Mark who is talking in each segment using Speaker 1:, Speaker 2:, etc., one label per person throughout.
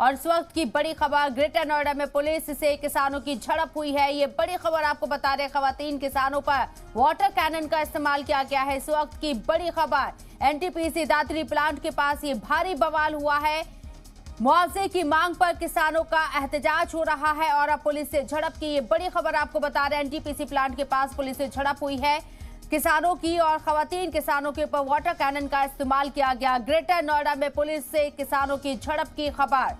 Speaker 1: और इस वक्त की बड़ी खबर, ग्रेटर नोएडा में पुलिस से किसानों की झड़प हुई है। ये बड़ी खबर आपको बता रहे, खवातीन किसानों पर वाटर कैनन का इस्तेमाल किया गया है। इस वक्त की बड़ी खबर, एनटीपीसी दादरी प्लांट के पास ये भारी बवाल हुआ है। मुआवजे की मांग पर किसानों का एहतजाज हो रहा है और अब पुलिस से झड़प की ये बड़ी खबर आपको बता रहे हैं। एनटीपीसी प्लांट के पास पुलिस से झड़प हुई है किसानों की और खवातीन किसानों के ऊपर वाटर कैनन का इस्तेमाल किया गया। ग्रेटर नोएडा में पुलिस से किसानों की झड़प की खबर,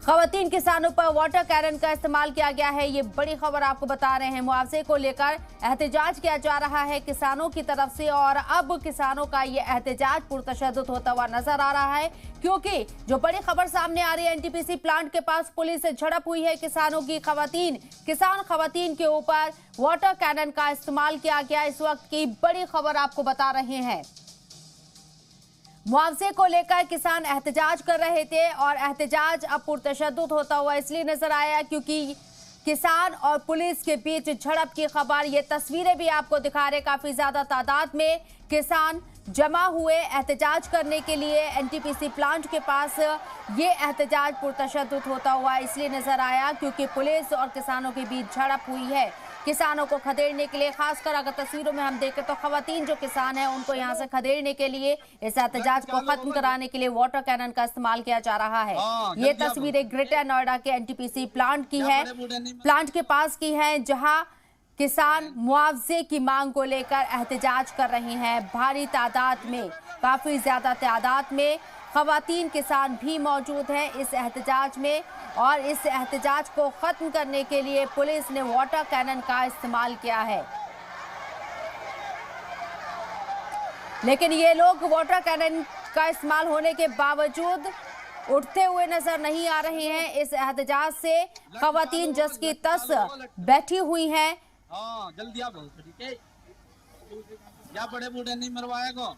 Speaker 1: खवातीन किसानों पर वाटर कैनन का इस्तेमाल किया गया है। ये बड़ी खबर आपको बता रहे हैं। मुआवजे को लेकर एहतजाज किया जा रहा है किसानों की तरफ से और अब किसानों का ये एहतजाज पुरतशद्दुद होता हुआ नजर आ रहा है, क्योंकि जो बड़ी खबर सामने आ रही है, एनटीपीसी प्लांट के पास पुलिस से झड़प हुई है किसानों की। किसान खवातीन के ऊपर वाटर कैनन का इस्तेमाल किया गया। इस वक्त की बड़ी खबर आपको बता रहे हैं। मुआवजे को लेकर किसान एहतजाज कर रहे थे और एहतजाज अब पुरतशद्दुद होता हुआ इसलिए नजर आया क्योंकि किसान और पुलिस के बीच झड़प की खबर, ये तस्वीरें भी आपको दिखा रहे। काफी ज्यादा तादाद में किसान जमा हुए एहतजाज करने के लिए एनटीपीसी प्लांट के पास। ये एहतजाज पुरतशद्दुद होता हुआ इसलिए नजर आया क्योंकि पुलिस और किसानों के बीच झड़प हुई है। किसानों को खदेड़ने के लिए, खासकर अगर तस्वीरों में हम देखें तो खवातीन जो किसान हैं उनको यहां से खदेड़ने के लिए, इस एहतजाज को खत्म कराने के लिए वाटर कैनन का इस्तेमाल किया जा रहा है। ये तस्वीरें ग्रेटर नोएडा के एनटीपीसी प्लांट की है, प्लांट के पास की है, जहां किसान मुआवजे की मांग को लेकर एहतजाज कर रहे हैं। भारी तादाद में, काफी ज्यादा तादाद में खवातीन किसान भी मौजूद हैं इस एहतजाज में और इस एहतजाज को खत्म करने के लिए पुलिस ने वाटर कैनन का इस्तेमाल किया है। लेकिन ये लोग वाटर कैनन का इस्तेमाल होने के बावजूद उठते हुए नजर नहीं आ रहे हैं। इस एहतजाज से खवातीन जस की तस बैठी हुई हैं।
Speaker 2: जल्दी आप, ठीक है, या बड़े बूढ़े नहीं मरवाएगा।